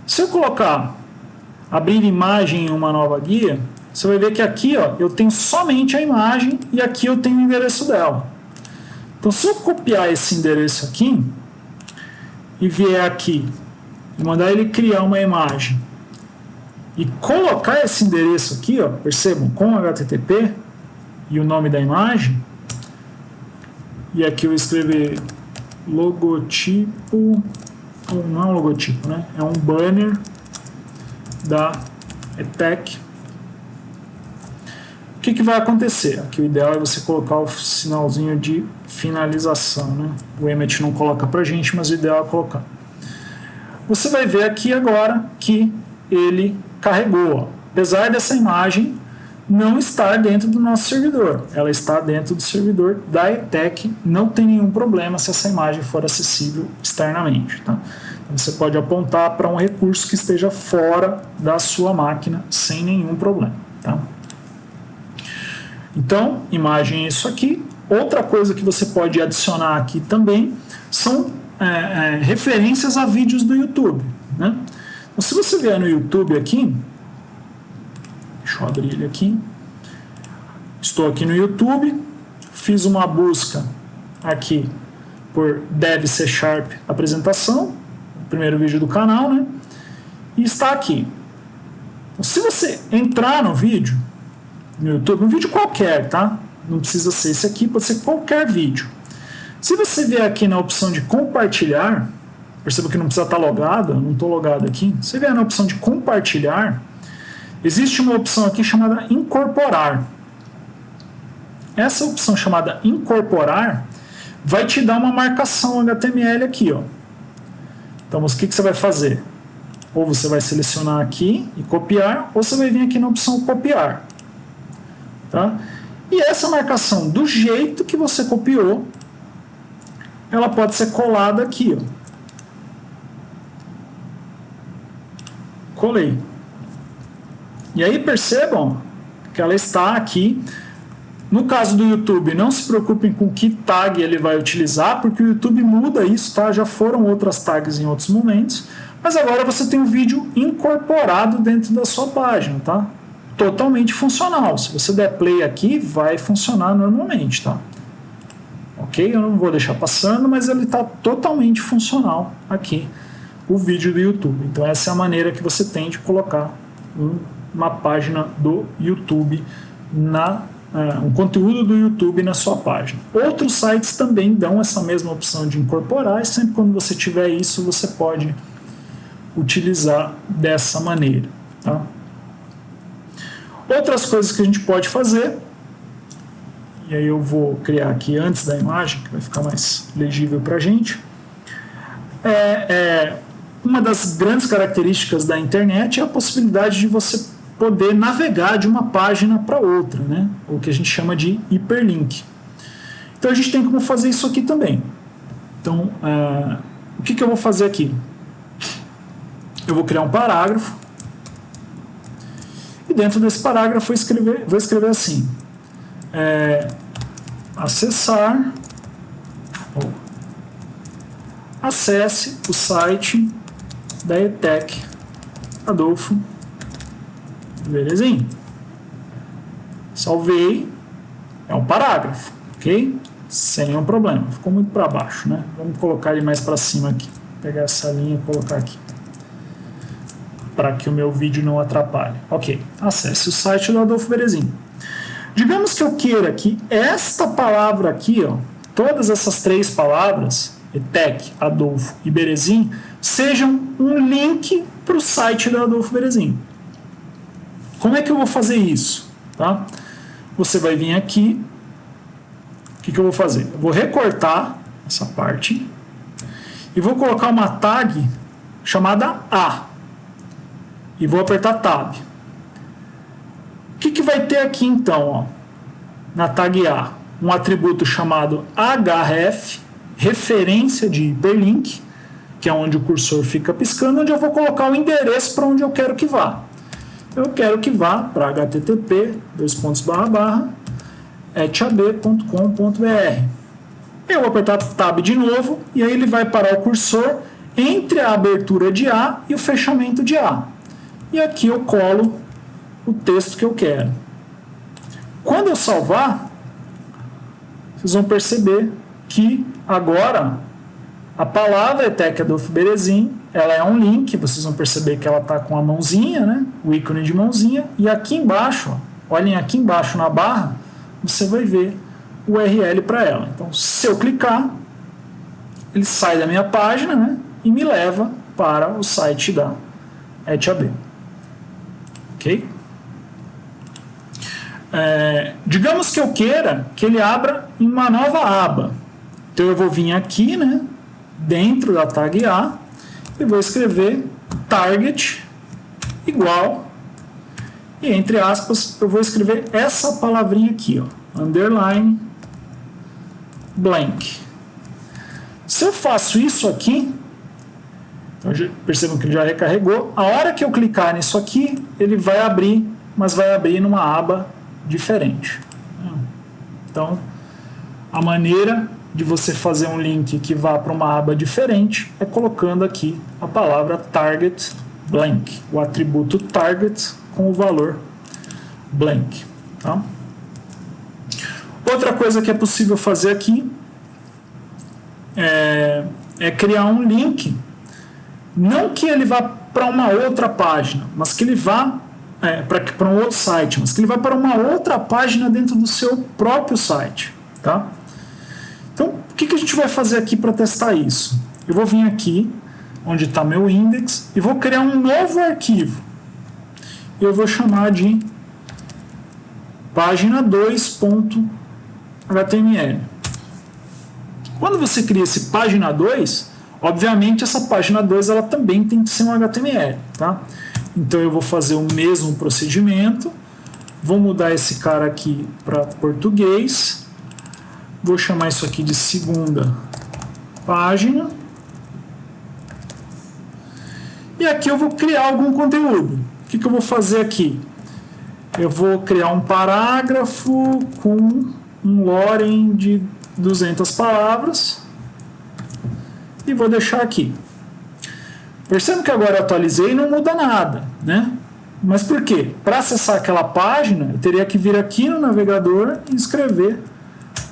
Se eu colocar abrir imagem em uma nova guia, você vai ver que aqui, ó, eu tenho somente a imagem e aqui eu tenho o endereço dela. Então se eu copiar esse endereço aqui e vier aqui e mandar ele criar uma imagem e colocar esse endereço aqui, ó, percebam, com HTTP e o nome da imagem, e aqui eu escrever logotipo, não é um logotipo, né? É um banner da ETEC. O que vai acontecer? Aqui o ideal é você colocar o sinalzinho de finalização, né? O Emmet não coloca pra gente, mas o ideal é colocar. Você vai ver aqui agora que ele carregou, ó. Apesar dessa imagem não estar dentro do nosso servidor, ela está dentro do servidor da ETEC, não tem nenhum problema se essa imagem for acessível externamente, tá? Então, você pode apontar para um recurso que esteja fora da sua máquina sem nenhum problema, tá? Então, imagem é isso aqui. Outra coisa que você pode adicionar aqui também são referências a vídeos do YouTube, né? Então, se você vier no YouTube aqui, deixa eu abrir ele aqui. Estou aqui no YouTube, fiz uma busca aqui por Dev C# apresentação, o primeiro vídeo do canal, né? E está aqui. Então, se você entrar no vídeo, no YouTube, um vídeo qualquer, tá? Não precisa ser esse aqui, pode ser qualquer vídeo. Se você vier aqui na opção de compartilhar, perceba que não precisa estar logado, eu não estou logado aqui. Se vier na opção de compartilhar, existe uma opção aqui chamada incorporar. Essa opção chamada incorporar vai te dar uma marcação HTML aqui, ó. Então, o que você vai fazer? Ou você vai selecionar aqui e copiar, ou você vai vir aqui na opção copiar. Tá? E essa marcação, do jeito que você copiou, ela pode ser colada aqui, ó. Colei. E aí percebam que ela está aqui. No caso do YouTube, não se preocupem com que tag ele vai utilizar, porque o YouTube muda isso, tá? Já foram outras tags em outros momentos, mas agora você tem um vídeo incorporado dentro da sua página, tá? Totalmente funcional. Se você der play aqui, vai funcionar normalmente, tá? Ok? Eu não vou deixar passando, mas ele está totalmente funcional aqui, o vídeo do YouTube. Então essa é a maneira que você tem de colocar uma página do YouTube um conteúdo do YouTube na sua página. Outros sites também dão essa mesma opção de incorporar, e sempre quando você tiver isso, você pode utilizar dessa maneira, tá? Outras coisas que a gente pode fazer, e aí eu vou criar aqui antes da imagem, que vai ficar mais legível para a gente, uma das grandes características da internet é a possibilidade de você poder navegar de uma página para outra, né? O que a gente chama de hiperlink. Então a gente tem como fazer isso aqui também. Então, o que eu vou fazer aqui? Eu vou criar um parágrafo, e dentro desse parágrafo vou escrever assim: acessar, ou acesse o site da ETEC Adolfo Belezinha? Salvei. É um parágrafo, ok? Sem nenhum problema. Ficou muito para baixo, né? Vamos colocar ele mais para cima aqui. Pegar essa linha e colocar aqui. Para que o meu vídeo não atrapalhe. Ok. Acesse o site do Adolfo Berezin. Digamos que eu queira que esta palavra aqui, ó, todas essas 3 palavras, ETEC, Adolfo e Berezin, sejam um link para o site do Adolfo Berezin. Como é que eu vou fazer isso? Tá? Você vai vir aqui. O que eu vou fazer? Eu vou recortar essa parte e vou colocar uma tag chamada A. E vou apertar Tab. O que vai ter aqui então, ó, na tag A? Um atributo chamado href, referência de hiperlink, que é onde o cursor fica piscando, onde eu vou colocar o endereço para onde eu quero que vá. Eu quero que vá para http://etab.com.br. Eu vou apertar Tab de novo e aí ele vai parar o cursor entre a abertura de A e o fechamento de A. E aqui eu colo o texto que eu quero. Quando eu salvar, vocês vão perceber que agora a palavra ETEC Adolfo Berezin, ela é um link, vocês vão perceber que ela está com a mãozinha, né? O ícone de mãozinha, e aqui embaixo, ó, olhem aqui embaixo na barra, você vai ver o URL para ela. Então, se eu clicar, ele sai da minha página, né? E me leva para o site da ETAB. Ok? Digamos que eu queira que ele abra em uma nova aba. Então eu vou vir aqui, né, dentro da tag A e vou escrever target igual, e entre aspas eu vou escrever essa palavrinha aqui, ó, underline blank. Se eu faço isso aqui, percebam que ele já recarregou. A hora que eu clicar nisso aqui, ele vai abrir, mas vai abrir numa aba diferente. Então, a maneira de você fazer um link que vá para uma aba diferente é colocando aqui a palavra target blank, o atributo target com o valor blank. Tá? Outra coisa que é possível fazer aqui é criar um link, não que ele vá para uma outra página, mas que ele vá para um outro site, mas que ele vá para uma outra página dentro do seu próprio site. Tá? Então, o que a gente vai fazer aqui para testar isso? Eu vou vir aqui, onde está meu index, e vou criar um novo arquivo. Eu vou chamar de página2.html. Quando você cria esse página 2, obviamente essa página 2 ela também tem que ser um HTML. Tá? Então eu vou fazer o mesmo procedimento, vou mudar esse cara aqui para português, vou chamar isso aqui de segunda página. E aqui eu vou criar algum conteúdo. O que eu vou fazer aqui? Eu vou criar um parágrafo com um lorem de 200 palavras e vou deixar aqui. Perceba que agora eu atualizei e não muda nada, né? Mas por quê? Para acessar aquela página, eu teria que vir aqui no navegador e escrever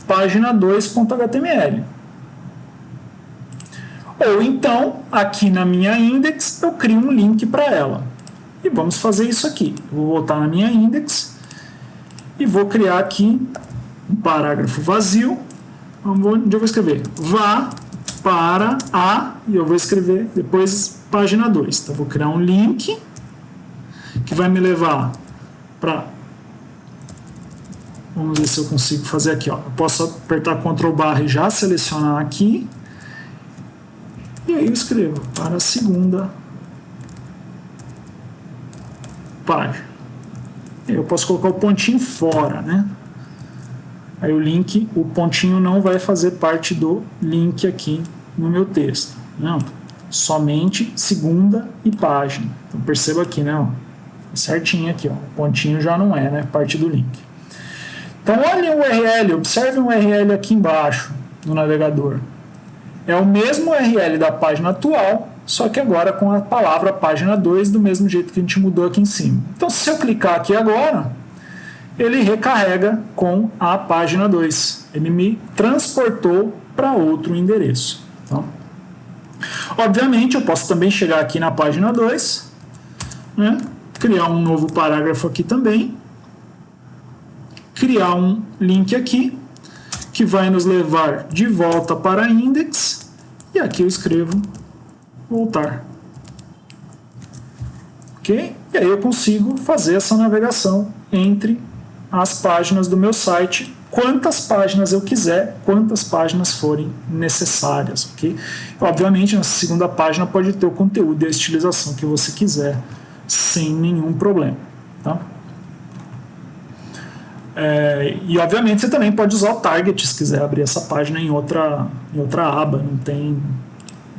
página2.html. Ou então, aqui na minha index, eu crio um link para ela. E vamos fazer isso aqui. Eu vou voltar na minha index e vou criar aqui um parágrafo vazio, onde eu vou escrever vá para a, e eu vou escrever depois página 2. Então, eu vou criar um link que vai me levar para... Vamos ver se eu consigo fazer aqui. Ó. Eu posso apertar Ctrl+ e já selecionar aqui. E aí eu escrevo para a segunda página. Eu posso colocar o pontinho fora, né? Aí o link, o pontinho não vai fazer parte do link aqui no meu texto. Não, somente segunda e página. Então perceba aqui, né? Ó, certinho aqui, ó. O pontinho já não é, né? Parte do link. Então olhem o URL, observe o URL aqui embaixo no navegador. É o mesmo URL da página atual, só que agora com a palavra página 2, do mesmo jeito que a gente mudou aqui em cima. Então, se eu clicar aqui agora, ele recarrega com a página 2. Ele me transportou para outro endereço. Tá? Obviamente, eu posso também chegar aqui na página 2, né? Criar um novo parágrafo aqui também, criar um link aqui, que vai nos levar de volta para index, e aqui eu escrevo voltar. Ok? E aí eu consigo fazer essa navegação entre as páginas do meu site, quantas páginas eu quiser, quantas páginas forem necessárias. Ok? Obviamente, nessa segunda página pode ter o conteúdo e a estilização que você quiser, sem nenhum problema. Tá? E obviamente você também pode usar o target se quiser abrir essa página em outra aba, não tem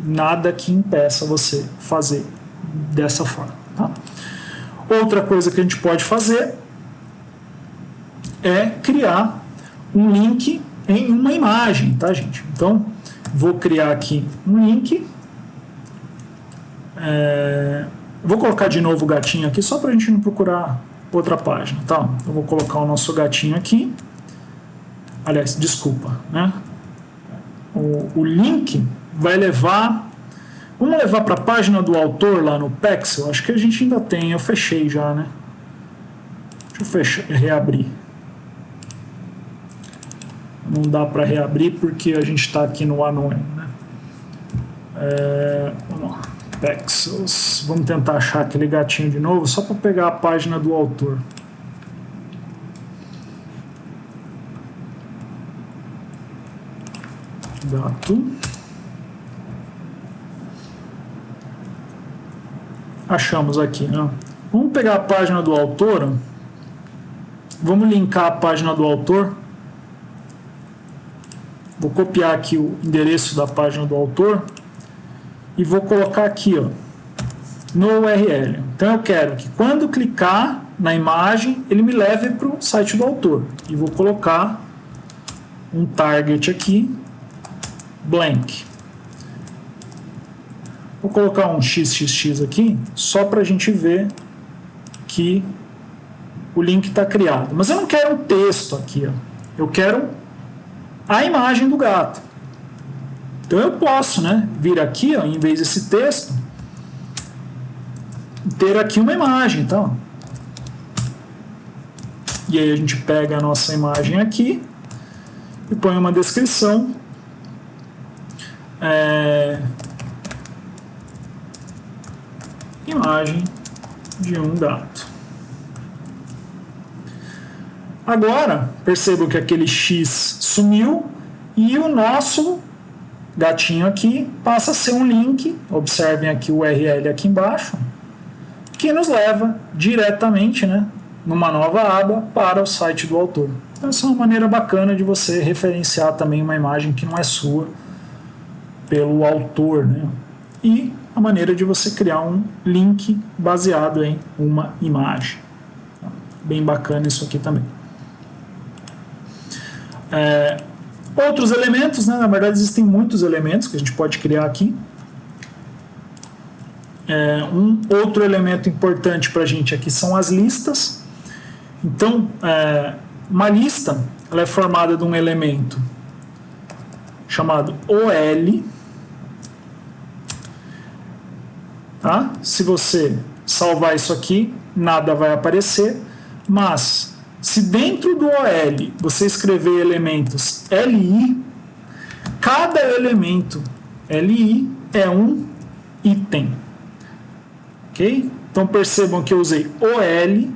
nada que impeça você fazer dessa forma. Tá? Outra coisa que a gente pode fazer é criar um link em uma imagem, tá, gente? Então, vou criar aqui um link. Vou colocar de novo o gatinho aqui, só para a gente não procurar outra página, tá? Eu vou colocar o nosso gatinho aqui. Aliás, desculpa, né? O link vai levar... Vamos levar para a página do autor lá no Pexel? Acho que a gente ainda tem, eu fechei já, né? Deixa eu reabrir. Não dá para reabrir porque a gente está aqui no anônimo, né? Vamos lá. Pexels. Vamos tentar achar aquele gatinho de novo, só para pegar a página do autor. Gato. Achamos aqui, né? Vamos pegar a página do autor. Vamos linkar a página do autor. Vou copiar aqui o endereço da página do autor e vou colocar aqui, ó, no URL. Então eu quero que quando clicar na imagem, ele me leve para o site do autor. E vou colocar um target aqui, blank. Vou colocar um XXX aqui, só para a gente ver que o link está criado. Mas eu não quero um texto aqui, ó. Eu quero a imagem do gato. Então eu posso, né, vir aqui, ó, em vez desse texto, ter aqui uma imagem. Então. E aí a gente pega a nossa imagem aqui e põe uma descrição. Imagem de um gato. Agora, percebo que aquele X sumiu e o nosso gatinho aqui passa a ser um link. Observem aqui o URL aqui embaixo, que nos leva diretamente, né, numa nova aba para o site do autor. Então, essa é uma maneira bacana de você referenciar também uma imagem que não é sua pelo autor, né? E a maneira de você criar um link baseado em uma imagem. Bem bacana isso aqui também. Outros elementos, né? Na verdade existem muitos elementos que a gente pode criar aqui. Um outro elemento importante para a gente aqui são as listas. Então, uma lista ela é formada de um elemento chamado OL. Tá? Se você salvar isso aqui, nada vai aparecer, mas se dentro do OL você escrever elementos LI, cada elemento LI é um item. Ok? Então percebam que eu usei OL.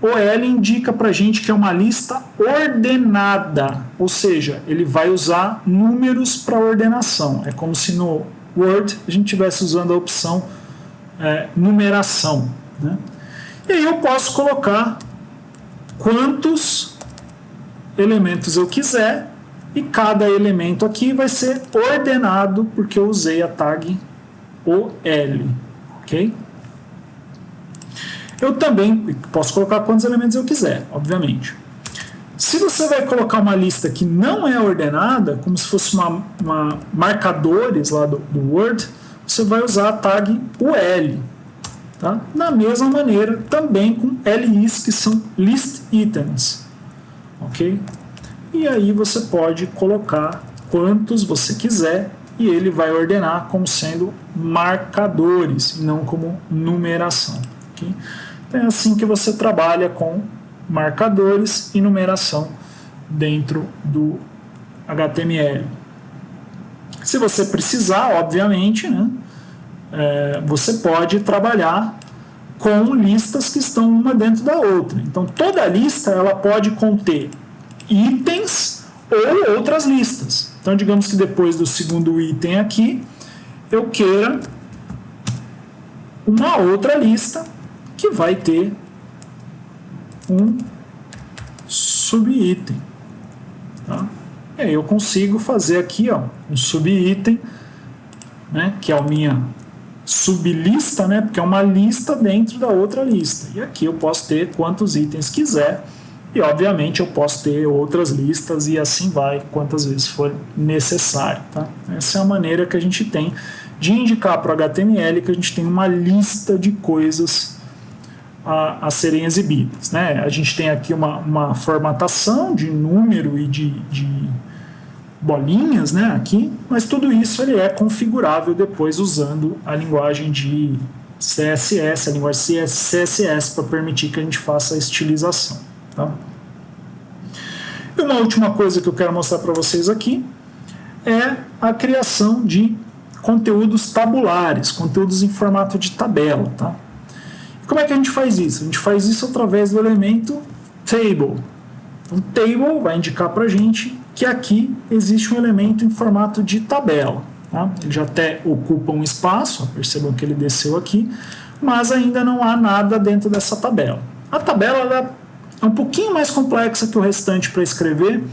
OL indica para a gente que é uma lista ordenada, ou seja, ele vai usar números para ordenação. É como se no Word a gente estivesse usando a opção numeração, né? E aí eu posso colocar quantos elementos eu quiser e cada elemento aqui vai ser ordenado porque eu usei a tag OL, ok? Eu também posso colocar quantos elementos eu quiser, obviamente. Se você vai colocar uma lista que não é ordenada, como se fosse uma marcadores lá do Word, você você vai usar a tag UL. Tá? Da mesma maneira, também com LIs, que são List Items. Ok? E aí você pode colocar quantos você quiser e ele vai ordenar como sendo marcadores e não como numeração. Okay? Então é assim que você trabalha com marcadores e numeração dentro do HTML. Se você precisar, obviamente, né, você pode trabalhar com listas que estão uma dentro da outra. Então toda lista ela pode conter itens ou outras listas. Então digamos que depois do segundo item aqui eu queira uma outra lista que vai ter um subitem. Tá? E aí eu consigo fazer aqui um subitem, né, que é a minha sublista, né, porque é uma lista dentro da outra lista. E aqui eu posso ter quantos itens quiser. E obviamente eu posso ter outras listas e assim vai, quantas vezes for necessário. Tá? Essa é a maneira que a gente tem de indicar para o HTML que a gente tem uma lista de coisas a serem exibidas. Né? A gente tem aqui uma formatação de número e de bolinhas, né, aqui, mas tudo isso ele é configurável depois usando a linguagem de CSS, a linguagem CSS para permitir que a gente faça a estilização. Tá? E uma última coisa que eu quero mostrar para vocês aqui é a criação de conteúdos tabulares, conteúdos em formato de tabela. Tá? E como é que a gente faz isso? A gente faz isso através do elemento table. Então, table vai indicar para a gente que aqui existe um elemento em formato de tabela. Tá? Ele já até ocupa um espaço, percebam que ele desceu aqui, mas ainda não há nada dentro dessa tabela. A tabela ela é um pouquinho mais complexa que o restante para escrever,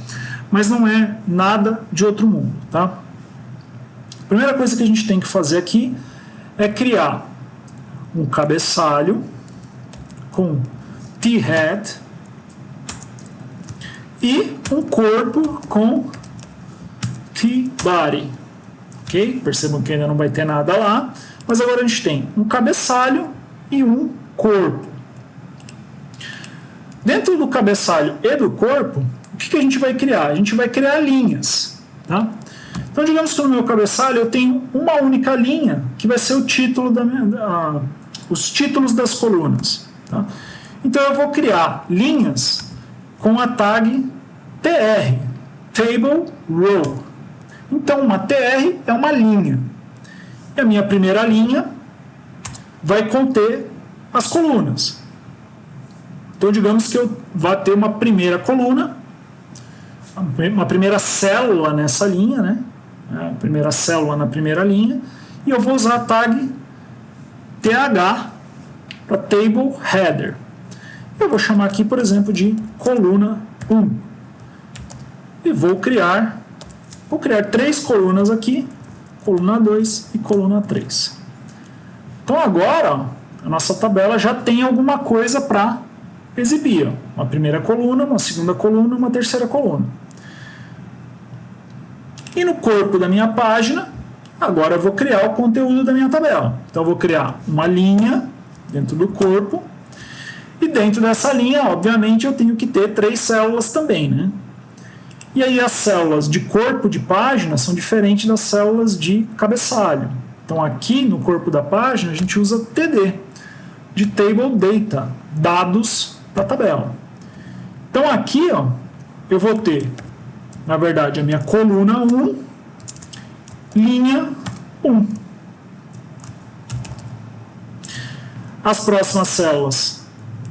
mas não é nada de outro mundo. Tá? A primeira coisa que a gente tem que fazer aqui é criar um cabeçalho com t-head e um corpo com t-body. Ok? Percebam que ainda não vai ter nada lá, mas agora a gente tem um cabeçalho e um corpo. Dentro do cabeçalho e do corpo, o que a gente vai criar? A gente vai criar linhas. Tá? Então, digamos que no meu cabeçalho eu tenho uma única linha, que vai ser o título os títulos das colunas. Tá? Então, eu vou criar linhas com a tag TR, Table Row. Então, uma TR é uma linha. E a minha primeira linha vai conter as colunas. Então, digamos que eu vá ter uma primeira coluna, uma primeira célula nessa linha, né? A primeira célula na primeira linha, e eu vou usar a tag TH para Table Header. Eu vou chamar aqui, por exemplo, de coluna 1. E vou criar 3 colunas aqui, coluna 2 e coluna 3. Então agora a nossa tabela já tem alguma coisa para exibir. Uma primeira coluna, uma segunda coluna, uma terceira coluna. E no corpo da minha página, agora eu vou criar o conteúdo da minha tabela. Então eu vou criar uma linha dentro do corpo. E dentro dessa linha, obviamente, eu tenho que ter 3 células também, né? E aí as células de corpo de página são diferentes das células de cabeçalho. Então aqui no corpo da página a gente usa TD, de Table Data, dados da tabela. Então aqui eu vou ter, na verdade, a minha coluna 1, linha 1. As próximas células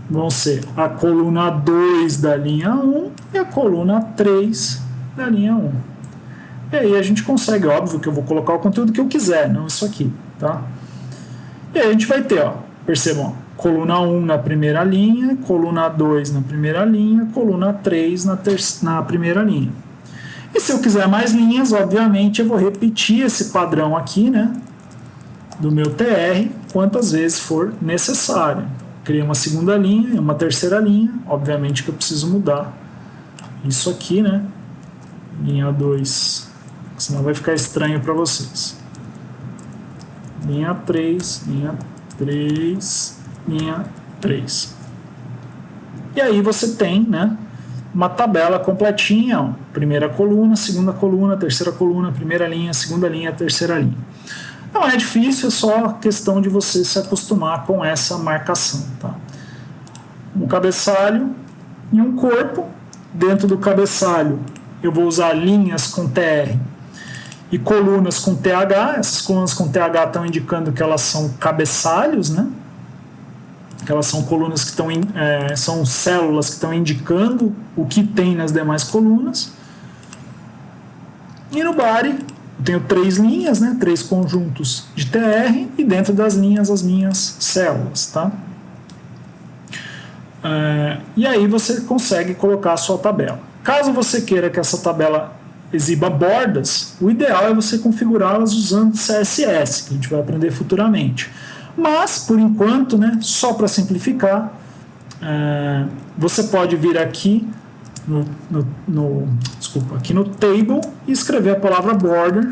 vão ser a coluna 2 da linha 1 e a coluna 3 da linha 1. E aí a gente consegue, óbvio que eu vou colocar o conteúdo que eu quiser, não isso aqui, tá? E aí a gente vai ter, percebam, coluna 1 na primeira linha, coluna 2 na primeira linha, coluna 3 na primeira linha. E se eu quiser mais linhas, obviamente eu vou repetir esse padrão aqui, né, do meu TR, quantas vezes for necessário. Criei uma segunda linha e uma terceira linha, obviamente que eu preciso mudar isso aqui, né, linha 2, senão vai ficar estranho para vocês. linha 3, linha 3, linha 3. E aí você tem, né, uma tabela completinha, ó, primeira coluna, segunda coluna, terceira coluna, primeira linha, segunda linha, terceira linha. Não é difícil, é só questão de você se acostumar com essa marcação. Tá? Um cabeçalho e um corpo. Dentro do cabeçalho eu vou usar linhas com TR e colunas com TH. Essas colunas com TH estão indicando que elas são cabeçalhos, né? Que elas são colunas que estão são células que estão indicando o que tem nas demais colunas. E no body eu tenho 3 linhas, né? 3 conjuntos de TR e dentro das linhas as minhas células, tá? E aí você consegue colocar a sua tabela. Caso você queira que essa tabela exiba bordas, o ideal é você configurá-las usando CSS, que a gente vai aprender futuramente. Mas, por enquanto, né, só para simplificar, você pode vir aqui aqui no table e escrever a palavra border.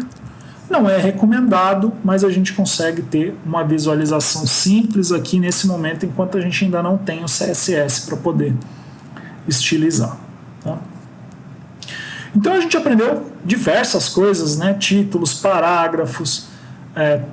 Não é recomendado, mas a gente consegue ter uma visualização simples aqui nesse momento, enquanto a gente ainda não tem o CSS para poder estilizar. Tá? Então a gente aprendeu diversas coisas, né? Títulos, parágrafos,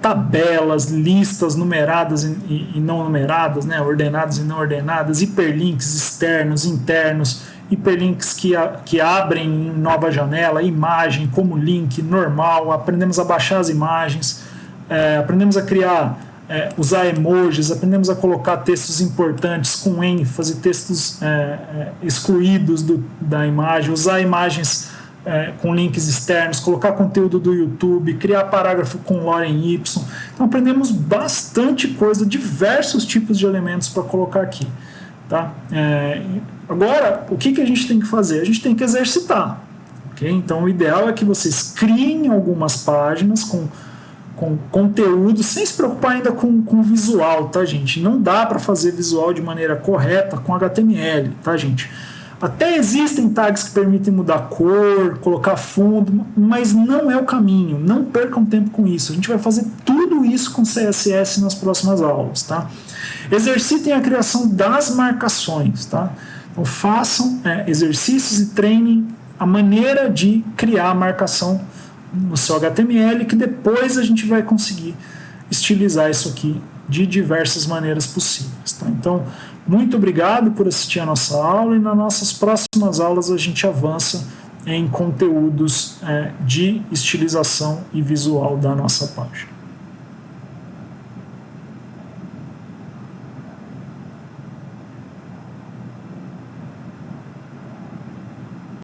tabelas, listas numeradas e não numeradas, né? Ordenadas e não ordenadas, hiperlinks externos, internos, hiperlinks que abrem em nova janela, imagem como link normal, aprendemos a baixar as imagens, aprendemos a criar, usar emojis, aprendemos a colocar textos importantes com ênfase, textos excluídos da imagem, usar imagens com links externos, colocar conteúdo do YouTube, criar parágrafo com lorem Y. Então aprendemos bastante coisa, diversos tipos de elementos para colocar aqui. Tá? Agora, o que a gente tem que fazer? A gente tem que exercitar. Okay? Então, o ideal é que vocês criem algumas páginas com conteúdo, sem se preocupar ainda com visual, tá, gente? Não dá para fazer visual de maneira correta com HTML, tá, gente? Até existem tags que permitem mudar cor, colocar fundo, mas não é o caminho. Não percam tempo com isso. A gente vai fazer tudo isso com CSS nas próximas aulas, tá? Exercitem a criação das marcações, tá? Então façam exercícios e treinem a maneira de criar a marcação no seu HTML, que depois a gente vai conseguir estilizar isso aqui de diversas maneiras possíveis, tá? Então, muito obrigado por assistir a nossa aula e nas nossas próximas aulas a gente avança em conteúdos de estilização e visual da nossa página.